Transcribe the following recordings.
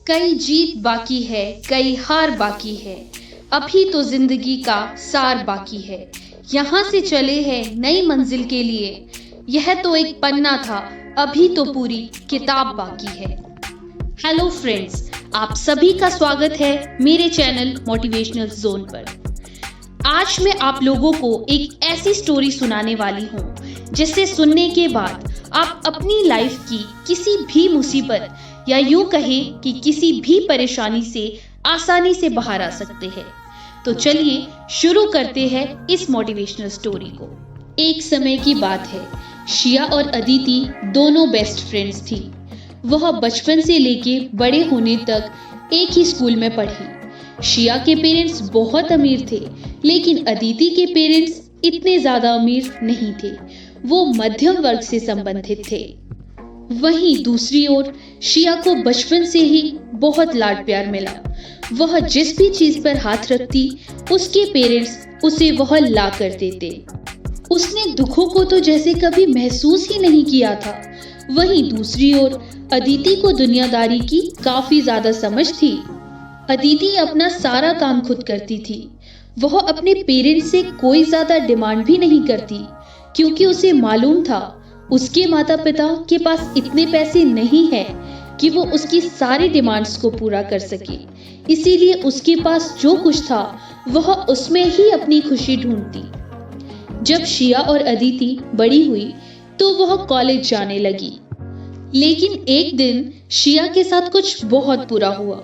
कई जीत बाकी है, कई हार बाकी है, अभी तो जिंदगी का सार बाकी है। यहाँ से चले हैं नई मंजिल के लिए, यह तो एक पन्ना था, अभी तो पूरी किताब बाकी है। हेलो फ्रेंड्स, आप सभी का स्वागत है मेरे चैनल मोटिवेशनल जोन पर। आज मैं आप लोगों को एक ऐसी स्टोरी सुनाने वाली हूँ जिसे सुनने के बाद आप अपनी लाइफ की किसी भी मुसीबत या यूं कहें कि किसी भी परेशानी से आसानी से बाहर आ सकते हैं। तो चलिए शुरू करते हैं इस मोटिवेशनल स्टोरी को। एक समय की बात है, शिया और अदिति दोनों बेस्ट फ्रेंड्स थी। वह बचपन से लेके बड़े होने तक एक ही स्कूल में पढ़ी। शिया के पेरेंट्स बहुत अमीर थे, लेकिन अदिति के पेरेंट्स इतने ज्यादा अमीर नहीं थे। वो मध्यम वर्ग से संबंधित थे। वहीं दूसरी ओर शिया को बचपन से ही बहुत लाड प्यार मिला। वह जिस भी चीज पर हाथ रखती, उसके पेरेंट्स उसे वह ला कर देते। उसने दुखों को तो जैसे कभी महसूस ही नहीं किया था। वहीं दूसरी ओर अदिति को दुनियादारी की काफी ज्यादा समझ थी। अदिति अपना सारा काम खुद करती थी। वह अपने पेरेंट्स से कोई ज्यादा डिमांड भी नहीं करती, क्योंकि उसे मालूम था उसके माता पिता के पास इतने पैसे नहीं है कि वो उसकी सारी डिमांड्स को पूरा कर सके। इसीलिए उसके पास जो कुछ था वह उसमें ही अपनी खुशी ढूंढती। जब शिया और अदिति बड़ी हुई तो वह कॉलेज जाने लगी। लेकिन एक दिन शिया के साथ कुछ बहुत बुरा हुआ।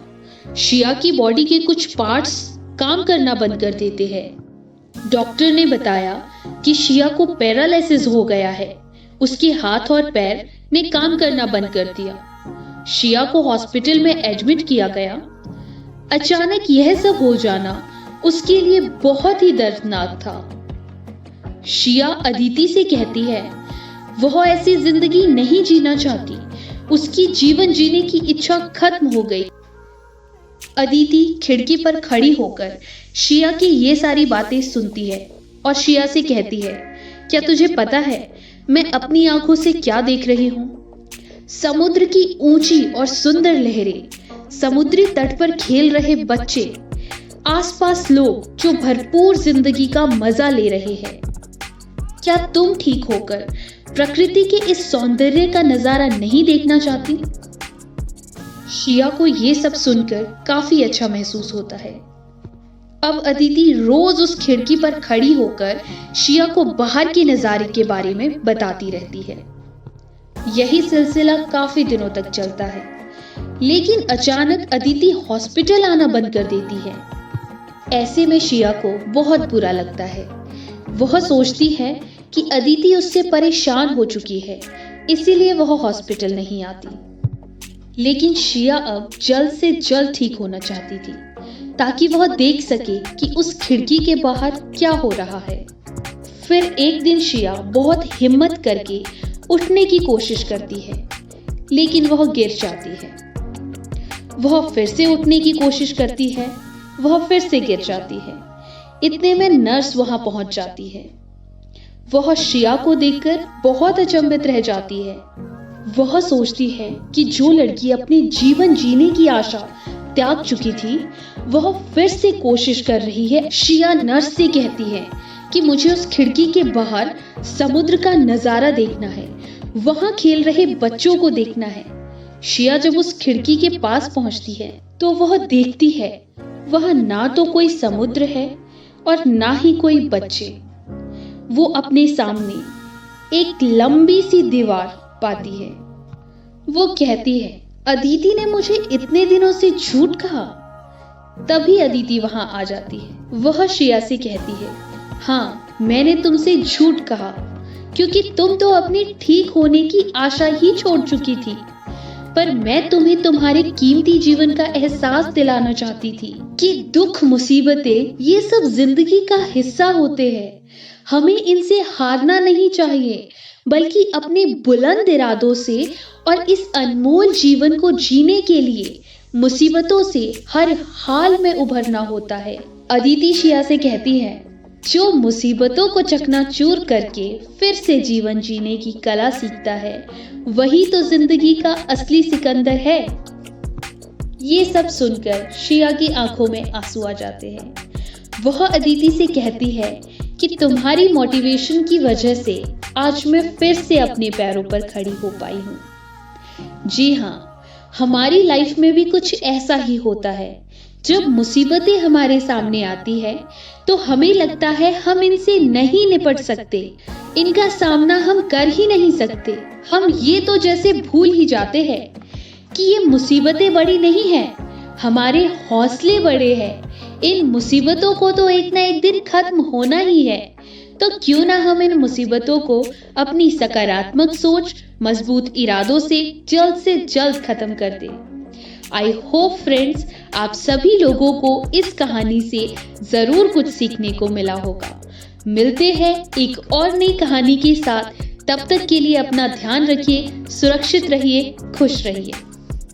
शिया की बॉडी के कुछ पार्ट्स काम करना बंद कर देते हैं। डॉक्टर ने बताया कि शिया को पैरालिसिस हो गया है। उसके हाथ और पैर ने काम करना बंद कर दिया। शिया को हॉस्पिटल में एडमिट किया गया। अचानक यह सब हो जाना उसके लिए बहुत ही दर्दनाक था। शिया अदिति से कहती है वह ऐसी जिंदगी नहीं जीना चाहती। उसकी जीवन जीने की इच्छा खत्म हो गई। अदिति खिड़की पर खड़ी होकर शिया की ये सारी बातें सुनती है और शिया से कहती है, क्या तुझे पता है मैं अपनी आंखों से क्या देख रही हूँ? समुद्र की ऊंची और सुंदर लहरें, समुद्री तट पर खेल रहे बच्चे, आसपास लोग जो भरपूर जिंदगी का मजा ले रहे हैं। क्या तुम ठीक होकर प्रकृति के इस सौंदर्य का नजारा नहीं देखना चाहती? शिया को ये सब सुनकर काफी अच्छा महसूस होता है। अब अदिति रोज उस खिड़की पर खड़ी होकर शिया को बाहर के नजारे के बारे में बताती रहती है। यही सिलसिला काफी दिनों तक चलता है। लेकिन अचानक अदिति हॉस्पिटल आना बंद कर देती है। ऐसे में शिया को बहुत बुरा लगता है। वह सोचती है कि अदिति उससे परेशान हो चुकी है, इसीलिए वह हॉस्पिटल नहीं आती। लेकिन शिया अब जल्द से जल्द ठीक होना चाहती थी, ताकि वह देख सके कि उस खिड़की के बाहर क्या हो रहा है। फिर एक दिन शिया बहुत हिम्मत करके उठने की कोशिश करती है, लेकिन वह गिर जाती है। वह फिर से उठने की कोशिश करती है, वह फिर से गिर जाती है। इतने में नर्स वहां पहुंच जाती है। वह शिया को देखकर बहुत अचंभित रह जाती है। वह सोचती है कि जो लड़की अपने जीवन जीने की आशा त्याग चुकी थी, वह फिर से कोशिश कर रही है। शिया नर्स से कहती है कि मुझे उस खिड़की के बाहर समुद्र का नजारा देखना है, वहां खेल रहे बच्चों को देखना है। शिया जब उस खिड़की के पास पहुंचती है तो वह देखती है वहां ना तो कोई समुद्र है और ना ही कोई बच्चे। वो अपने सामने एक लंबी सी दीवार पाती है। वो कहती है, अदिति ने मुझे इतने दिनों से झूठ कहा। तभी अदिति वहां आ जाती है। वह शिया से कहती है, हाँ मैंने तुमसे झूठ कहा, क्योंकि तुम तो अपने ठीक होने की आशा ही छोड़ चुकी थी। पर मैं तुम्हें तुम्हारे कीमती जीवन का एहसास दिलाना चाहती थी कि दुख मुसीबतें ये सब जिंदगी का हिस्सा होते हैं। हमें इनसे हारना नहीं चाहिए, बल्कि अपने बुलंद इरादों से और इस अनमोल जीवन को जीने के लिए मुसीबतों से हर हाल में उभरना होता है। अदिति शिया से कहती है, जो मुसीबतों को चकनाचूर करके फिर से जीवन जीने की कला सीखता है, वही तो जिंदगी का असली सिकंदर है। ये सब सुनकर श्रेया की आंखों में आंसू आ जाते हैं। वह अदिति से कहती है कि तुम्हारी मोटिवेशन की वजह से आज मैं फिर से अपने पैरों पर खड़ी हो पाई हूँ। जी हाँ, हमारी लाइफ में भी कुछ ऐसा ही होता है। जब मुसीबतें हमारे सामने आती है तो हमें लगता है हम इनसे नहीं निपट सकते, इनका सामना हम कर ही नहीं सकते। हम ये तो जैसे भूल ही जाते हैं कि ये मुसीबतें बड़ी नहीं हैं, हमारे हौसले बड़े हैं। इन मुसीबतों को तो एक ना एक दिन खत्म होना ही है, तो क्यों ना हम इन मुसीबतों को अपनी सकारात्मक सोच, मजबूत इरादों से जल्द खत्म कर दें। आई होप फ्रेंड्स, आप सभी लोगों को इस कहानी से जरूर कुछ सीखने को मिला होगा। मिलते हैं एक और नई कहानी के साथ। तब तक के लिए अपना ध्यान रखिए, सुरक्षित रहिए, खुश रहिए।